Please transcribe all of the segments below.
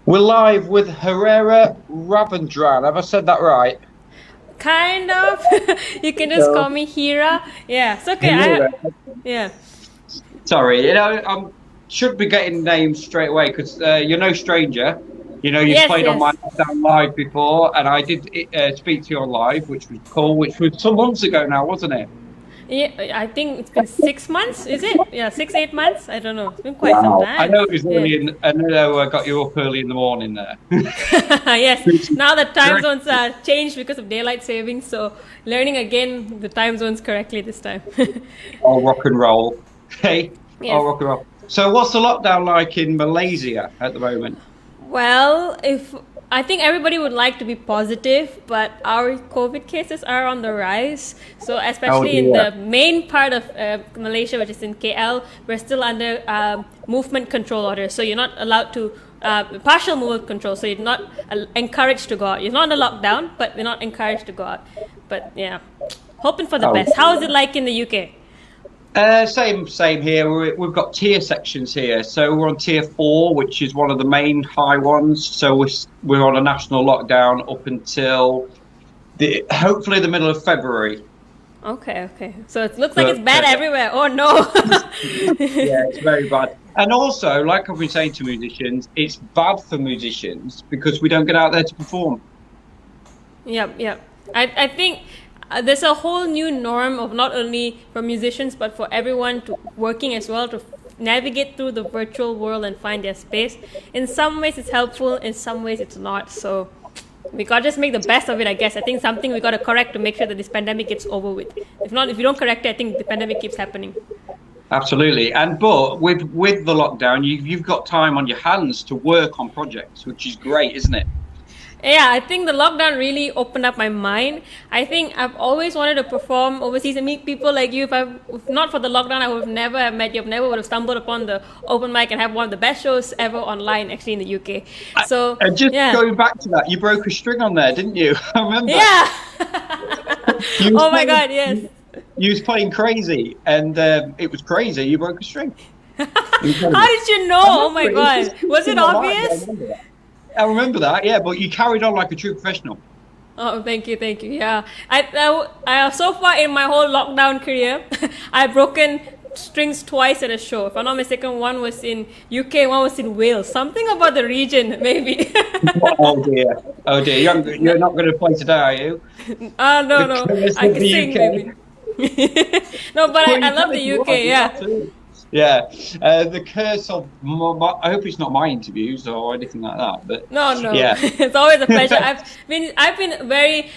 We're live with Heerraa Ravindran. Have I said that right? Kind of. You can just No. call me Heerraa. Yeah, it's okay. Heerraa. Yeah. Sorry, I should be getting names straight away because you're no stranger. You've Yes, played on my yes. lockdown live before, and I did speak to you on live, which was cool. Which was some months ago now, wasn't it? Yeah, I think it's been 6 months, is it? Yeah, 8 months. I don't know. It's been quite some Wow. I time. know it was Yeah. early, I know I got you up early in the morning there. Yes. Which is Now the time great. zones are changed because of daylight saving, so learning again the time zones correctly this time. All rock and roll. Hey, all Yes. rock and roll. So, what's the lockdown like in Malaysia at the moment? Well, if I think everybody would like to be positive, but our COVID cases are on the rise. So Oh especially in dear. the main part of Malaysia, which is in KL, we're still under movement control order. So you're not allowed to partial movement control. So you're not encouraged to go out. You're not in a lockdown, but you're not encouraged to go out. But yeah, hoping for the Oh. best. How is it like in the UK? Same here. We've got tier sections here. So we're on tier 4, which is one of the main high ones. So we're on a national lockdown up until hopefully the middle of February. Okay, okay. So it looks like it's But bad everywhere. Oh no. yeah, it's very bad. And also, like I've been saying to musicians, it's bad for musicians because we don't get out there to perform. Yep, yep. I think there's a whole new norm of not only for musicians but for everyone to working as well to navigate through the virtual world and find their space. In some ways it's helpful, in some ways it's not. So we gotta just make the best of it, I guess. I think something we gotta correct to make sure that this pandemic gets over with. If not, if you don't correct it, I think the pandemic keeps happening. Absolutely. But with the lockdown, you've got time on your hands to work on projects, which is great, isn't it? Yeah, I think the lockdown really opened up my mind. I think I've always wanted to perform overseas and meet people like you. If not for the lockdown, I would have never have met you. I never would have stumbled upon the open mic and have one of the best shows ever online, actually, in the UK. So, And just yeah. going back to that, you broke a string on there, didn't you? I remember. Yeah! You was Oh my playing, god, yes. you was playing crazy, and it was crazy. You broke a string. How Incredible. did you know? I Oh my remember it. It's god. just Was in it my mind. I obvious? remember that. I remember that, yeah. But you carried on like a true professional. Oh, thank you, thank you. Yeah, I so far in my whole lockdown career, I've broken strings twice at a show. If I'm not mistaken, one was in UK, one was in Wales. Something about the region, maybe. Oh dear, oh dear. You're not going to play today, are you? No, The no, curse I of can the sing maybe. UK. No, but Well, I you love can if the you UK. want. Yeah. Absolutely. Yeah, the curse of I hope it's not my interviews or anything like that. But No, no, yeah, it's always a pleasure. I've been very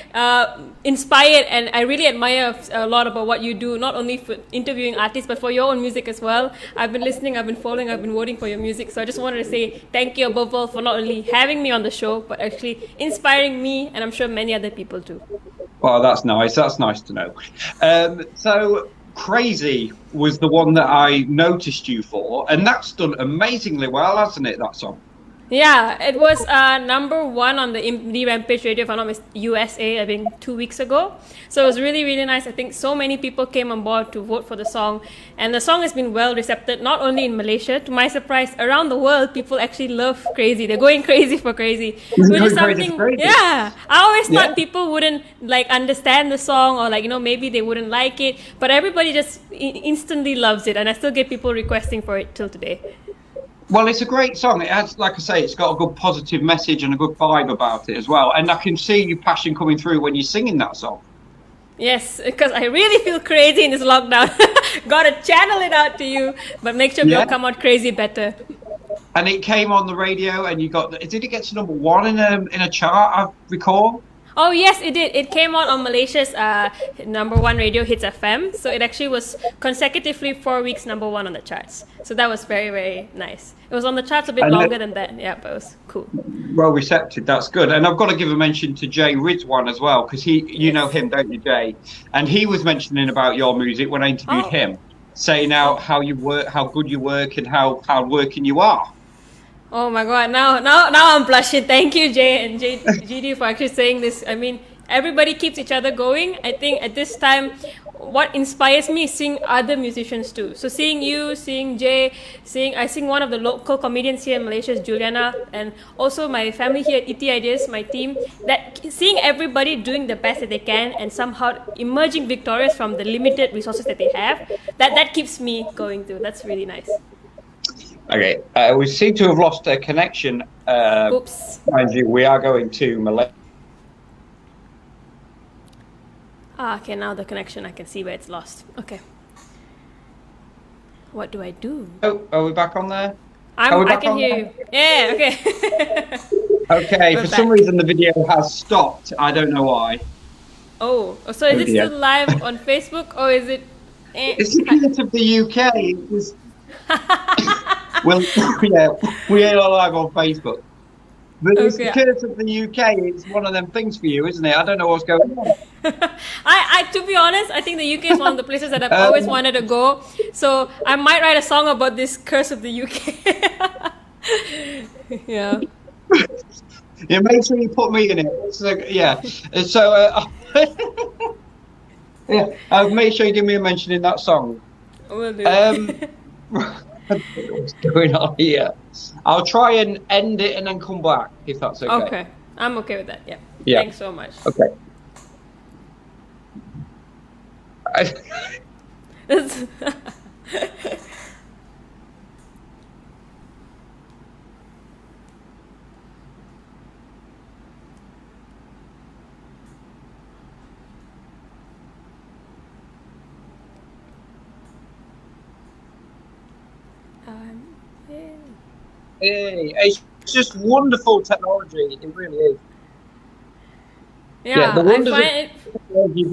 inspired, and I really admire a lot about what you do. Not only for interviewing artists, but for your own music as well. I've been listening, I've been following, I've been voting for your music. So I just wanted to say thank you above all for not only having me on the show, but actually inspiring me, and I'm sure many other people too. well, that's nice. That's nice to know. So crazy was the one that I noticed you for, and that's done amazingly well, hasn't it? That song. Yeah, it was number one on the Indie Rampage radio, if I'm not USA, I think 2 weeks ago. So it was really, really nice. I think so many people came on board to vote for the song. And the song has been well received, not only in Malaysia, to my surprise, around the world, people actually love Crazy. They're going crazy for Crazy. Isn't Which is it crazy for something, crazy? yeah. I always Yeah. thought people wouldn't like understand the song or like, maybe they wouldn't like it. But everybody just instantly loves it. And I still get people requesting for it till today. Well, it's a great song. It has, like I say, it's got a good positive message and a good vibe about it as well. And I can see your passion coming through when you're singing that song. Yes, because I really feel crazy in this lockdown. Gotta channel it out to you, but make sure we Yeah. all come out crazy better. And it came on the radio, and you got. Did it get to number 1 in a chart? I recall. Oh yes, it did. It came out on Malaysia's number one radio hits FM. So it actually was consecutively 4 weeks number one on the charts. So that was very, very nice. It was on the charts a bit And longer than that. Yeah, but it was cool. well receptive. That's good. And I've got to give a mention to Jay Ridwan as well, because you know him, don't you, Jay? And he was mentioning about your music when I interviewed Oh. him, saying out how you work, how good you work, and how hardworking you are. Oh my god, now I'm blushing. Thank you, Jay and GD, for actually saying this. I mean, everybody keeps each other going. I think at this time, what inspires me is seeing other musicians too. So seeing you, seeing Jay, I sing one of the local comedians here in Malaysia is Juliana, and also my family here at ET Ideas, my team, that seeing everybody doing the best that they can and somehow emerging victorious from the limited resources that they have, that keeps me going too. That's really nice. Okay, we seem to have lost a connection. Oops. Mind you, we are going to Malaysia. Okay, now the connection, I can see where it's lost. Okay. What do I do? Oh, are we back on there? I can hear you. Yeah, okay. Okay, for some reason the video has stopped. I don't know why. Oh, so is it still live on Facebook or is it... It's the case of the UK. It was... Well, yeah, we are live on Facebook. But it's the curse of the UK. It's one of them things for you, isn't it? I don't know what's going on. To be honest, I think the UK is one of the places that I've always wanted to go. So I might write a song about this curse of the UK. Yeah. Yeah, make sure you put me in it. So, yeah. So, yeah, make sure you give me a mention in that song. Will do. What's going on here? I'll try and end it and then come back if that's okay. Okay, I'm okay with that. Yeah. Thanks so much. Okay. Hey, it's just wonderful technology. It really is. Yeah, the wonders of technology.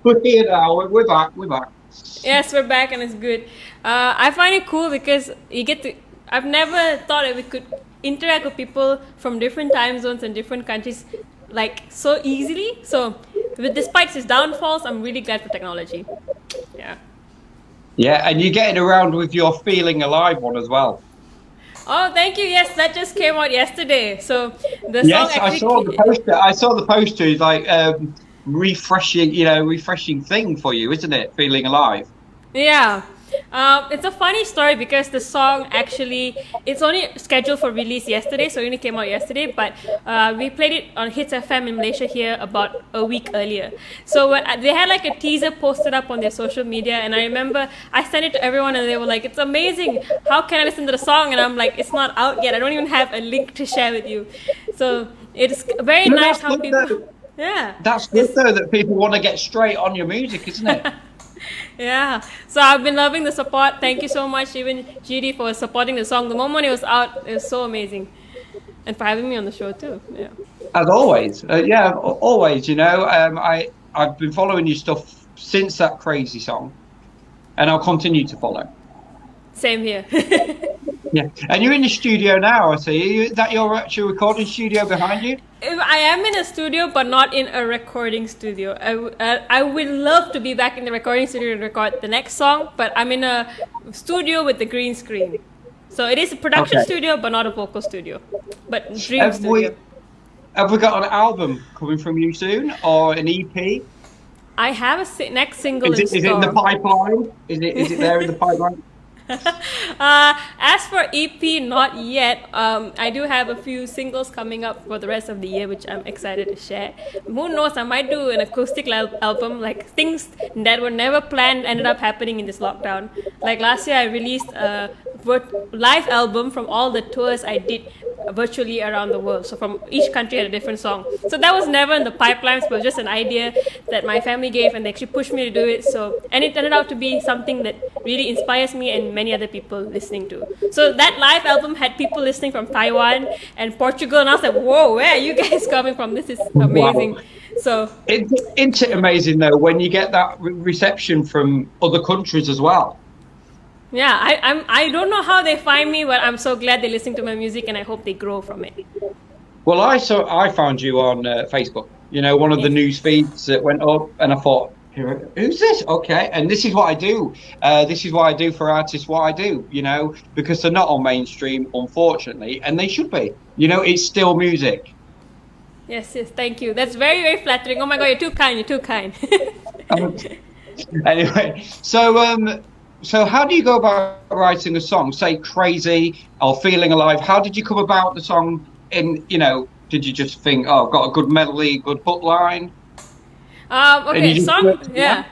We're here now. We're back. Yes, we're back and it's good. I find it cool because you get to... I've never thought that we could interact with people from different time zones and different countries like so easily. So, despite its downfalls, I'm really glad for technology. Yeah. Yeah, and you're getting around with your Feeling Alive one as well. Oh, thank you. Yes, that just came out yesterday. So the song actually... I saw the poster. I saw the poster. It's like refreshing thing for you, isn't it? Feeling Alive. Yeah. It's a funny story because the song actually, it's only scheduled for release yesterday, so it only came out yesterday, but we played it on Hits FM in Malaysia here about a week earlier. So when they had like a teaser posted up on their social media, and I remember I sent it to everyone and they were like, it's amazing, how can I listen to the song? And I'm like, it's not out yet, I don't even have a link to share with you. So it's very nice how people... Yeah. That's good though, that people want to get straight on your music, isn't it? Yeah, so I've been loving the support. Thank you so much, even GD, for supporting the song. The moment it was out, it was so amazing, and for having me on the show too. Yeah, as always. Yeah, always. You know, I've been following your stuff since that crazy song, and I'll continue to follow. Same here. Yeah, and you're in the studio now. I see. Is that your actual recording studio behind you? I am in a studio, but not in a recording studio. I would love to be back in the recording studio to record the next song, but I'm in a studio with the green screen. So it is a production studio, but not a vocal studio. But dream studio. Have we got an album coming from you soon, or an EP? I have a next single. Is it in the pipeline? Is it there in the pipeline? As for EP, not yet. I do have a few singles coming up for the rest of the year, which I'm excited to share. Who knows, I might do an acoustic album, like things that were never planned ended up happening in this lockdown. Like last year I released a live album from all the tours I did virtually around the world. So from each country had a different song. So that was never in the pipelines, but just an idea that my family gave, and they actually pushed me to do it. And it turned out to be something that really inspires me and many other people listening to. So that live album had people listening from Taiwan and Portugal, and I was like, whoa, where are you guys coming from? This is amazing. Wow. So it's amazing though when you get that reception from other countries as well. Yeah, I don't know how they find me, but I'm so glad they're listening to my music, and I hope they grow from it. Well, I found you on Facebook. You know, one of the news feeds that went up, and I thought, who's this? Okay, and this is what I do. This is what I do for artists. What I do, you know, because they're not on mainstream, unfortunately, and they should be. You know, it's still music. Yes, yes, thank you. That's very, very flattering. Oh my God, you're too kind. You're too kind. Anyway, so how do you go about writing a song? Say "Crazy" or "Feeling Alive." How did you come about the song? Did you just think, "Oh, I've got a good melody, good hook line," and Okay, you just worked it yeah. out?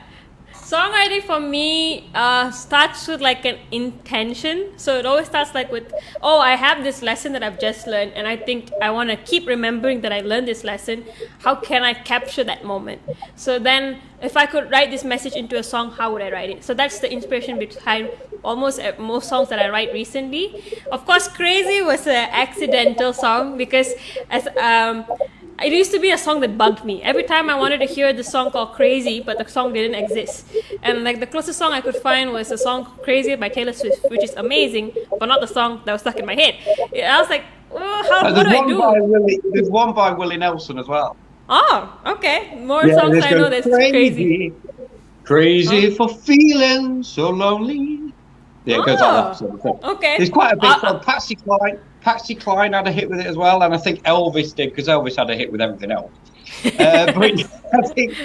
Songwriting for me starts with like an intention. So it always starts like with, oh, I have this lesson that I've just learned, and I think I want to keep remembering that I learned this lesson. How can I capture that moment? So then, if I could write this message into a song, how would I write it? So that's the inspiration behind almost most songs that I write recently. Of course, "Crazy" was an accidental song because as it used to be a song that bugged me. Every time I wanted to hear the song called "Crazy," but the song didn't exist. And like the closest song I could find was the song "Crazy" by Taylor Swift, which is amazing, but not the song that was stuck in my head. I was like, what do I do? There's one by Willie Nelson as well. Oh, okay. More Yeah, songs this I know goes that's crazy. crazy for feeling so lonely. Yeah, it goes like that sort of thing. Okay. There's quite a big song. Patsy Cline had a hit with it as well, and I think Elvis did because Elvis had a hit with everything else. But I think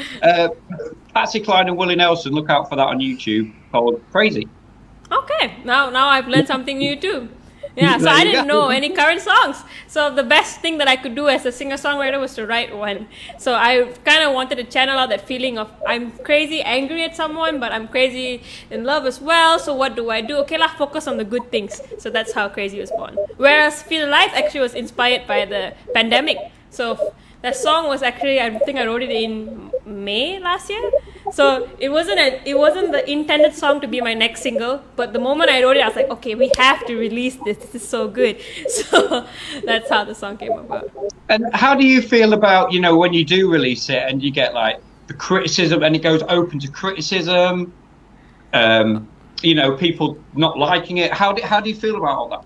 Patsy Cline and Willie Nelson, look out for that on YouTube, called "Crazy." Okay. Now I've learned something new too. Yeah, so There I you didn't go. know any current songs. So the best thing that I could do as a singer-songwriter was to write one. So I kind of wanted to channel out that feeling of I'm crazy angry at someone, but I'm crazy in love as well. So what do I do? Okay, lah, focus on the good things. So that's how Crazy was born. Whereas Feel Alive actually was inspired by the pandemic. So that song was actually, I think I wrote it in May last year. So it wasn't the intended song to be my next single, but the moment I wrote it, I was like, okay, we have to release this. This is so good. So that's how the song came about. And how do you feel about, when you do release it and you get like the criticism and it goes open to criticism, people not liking it? How do you feel about all that?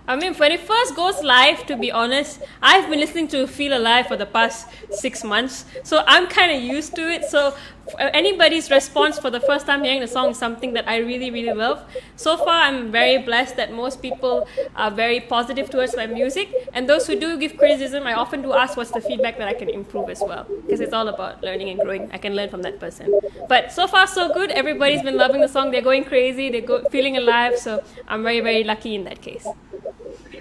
I mean, when it first goes live, to be honest, I've been listening to Feel Alive for the past 6 months, so I'm kind of used to it. So anybody's response for the first time hearing the song is something that I really, really love. So far, I'm very blessed that most people are very positive towards my music, and those who do give criticism, I often do ask what's the feedback that I can improve as well, because it's all about learning and growing. I can learn from that person. But so far, so good. Everybody's been loving the song. They're going crazy. They're feeling alive. So I'm very, very lucky in that case.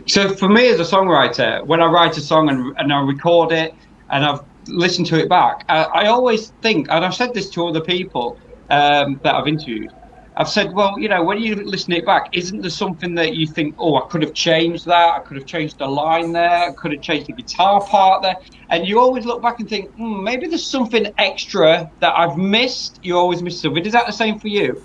So for me as a songwriter, when I write a song and I record it and I've listened to it back, I always think, and I've said this to other people that I've interviewed, I've said, well, when you listen to it back, isn't there something that you think, oh, I could have changed that, I could have changed the line there, I could have changed the guitar part there, and you always look back and think, maybe there's something extra that I've missed. You always miss something. Is that the same for you?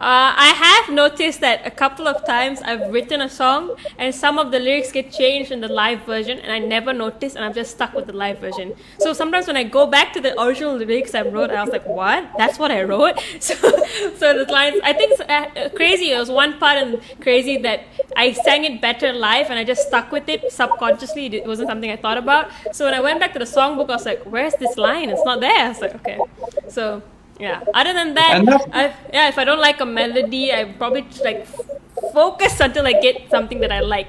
I have noticed that a couple of times I've written a song and some of the lyrics get changed in the live version, and I never noticed, and I'm just stuck with the live version. So sometimes when I go back to the original lyrics I wrote, I was like, what? That's what I wrote? So the lines, I think Crazy, there was one part in Crazy that I sang it better live, and I just stuck with it subconsciously. It wasn't something I thought about. So when I went back to the songbook, I was like, where's this line? It's not there. I was like, okay. So yeah. Other than that, if I don't like a melody, I probably focus until I get something that I like.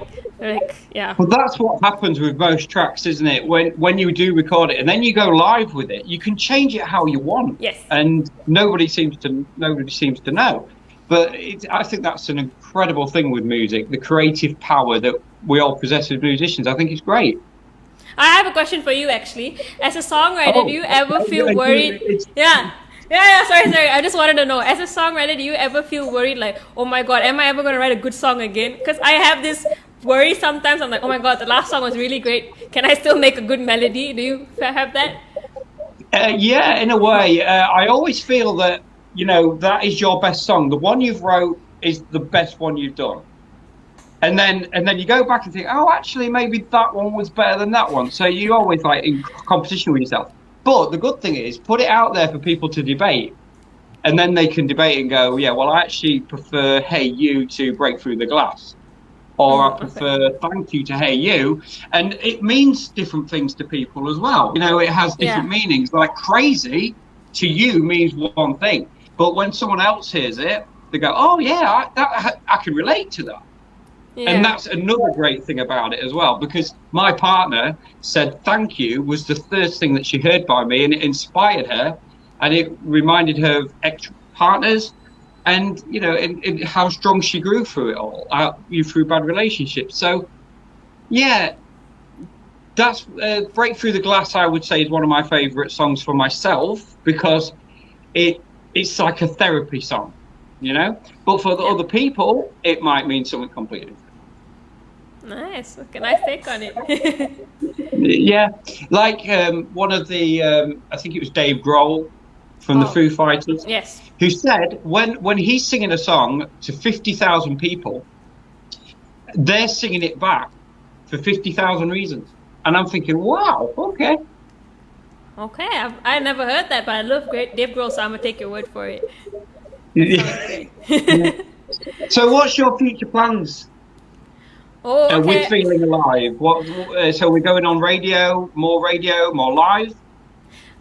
Yeah. Well, that's what happens with most tracks, isn't it? When you do record it and then you go live with it, you can change it how you want. Yes. And nobody seems to know. But I think that's an incredible thing with music, the creative power that we all possess as musicians. I think it's great. I have a question for you, actually. As a songwriter, do you ever feel worried? Sorry. I just wanted to know, as a songwriter, do you ever feel worried, like, oh my God, am I ever going to write a good song again? Because I have this worry sometimes. I'm like, oh my God, the last song was really great. Can I still make a good melody? Do you have that? Yeah, in a way. I always feel that, that is your best song. The one you've wrote is the best one you've done. And then you go back and think, oh, actually, maybe that one was better than that one. So you're always in competition with yourself. But the good thing is, put it out there for people to debate, and then they can debate and go, yeah, well, I actually prefer Hey You to Break Through the Glass, or I prefer Thank You to Hey You, and it means different things to people as well. It has different meanings. Like Crazy to you means one thing, but when someone else hears it, they go, oh yeah, I can relate to that. And that's another great thing about it as well, because my partner said thank you was the first thing that she heard by me, and it inspired her, and it reminded her of ex-partners, and you know, and how strong she grew through it all, through bad relationships. So, yeah, that's Break Through the Glass, I would say, is one of my favorite songs for myself, because it's like a therapy song, you know. But for the other people, it might mean something completely different. Nice. Okay, nice take on it. Yeah, like one of the I think it was Dave Grohl from the Foo Fighters. Yes. Who said when he's singing a song to 50,000 people, they're singing it back for 50,000 reasons. And I'm thinking, wow, okay. Okay, I never heard that, but I love Dave Grohl, so I'm gonna take your word for it. Great. So, what's your future plans? Oh, okay. With Feeling Alive? So we're going on radio, more live?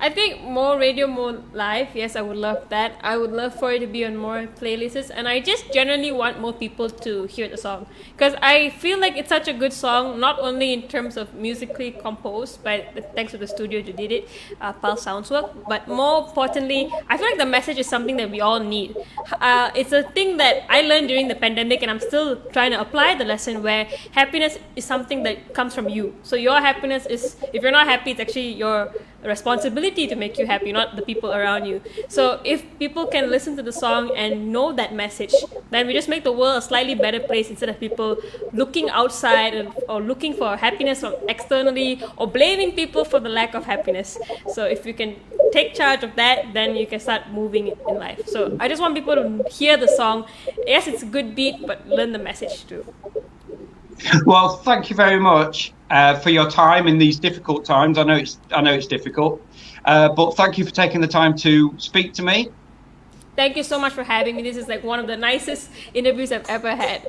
I think more radio, more live. Yes, I would love that. I would love for it to be on more playlists, and I just generally want more people to hear the song, because I feel like it's such a good song, not only in terms of musically composed, but thanks to the studio who did it, Pulse Soundswork, but more importantly, I feel like the message is something that we all need. It's a thing that I learned during the pandemic, and I'm still trying to apply the lesson, where happiness is something that comes from you. So your happiness is, if you're not happy, it's actually your responsibility to make you happy, not the people around you. So if people can listen to the song and know that message, then we just make the world a slightly better place, instead of people looking outside or looking for happiness from externally, or blaming people for the lack of happiness. So if you can take charge of that, then you can start moving in life. So I just want people to hear the song. Yes, it's a good beat, but learn the message too. Well, thank you very much for your time in these difficult times. I know it's difficult, but thank you for taking the time to speak to me. Thank you so much for having me. This is like one of the nicest interviews I've ever had.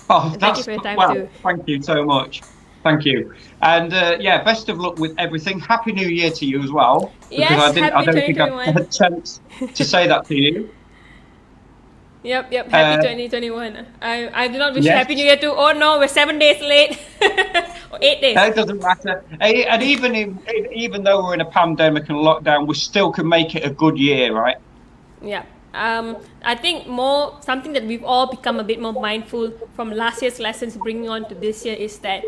Oh, thank you for your time too. Thank you so much. Thank you, and yeah, best of luck with everything. Happy New Year to you as well. Yes, I don't think I've had a chance to say that to you. Yep. Happy 2021. I do not wish Happy New Year too. Oh no, we're 7 days late. Or 8 days. It doesn't matter. And even though we're in a pandemic and lockdown, we still can make it a good year, right? Yeah. I think something that we've all become a bit more mindful from last year's lessons, bringing on to this year, is that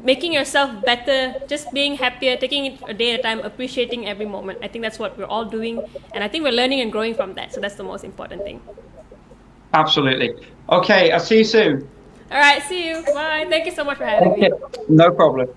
making yourself better, just being happier, taking it a day at a time, appreciating every moment. I think that's what we're all doing, and I think we're learning and growing from that. So that's the most important thing. Absolutely. Okay, I'll see you soon. All right, see you. Bye. Thank you so much for having me. No problem.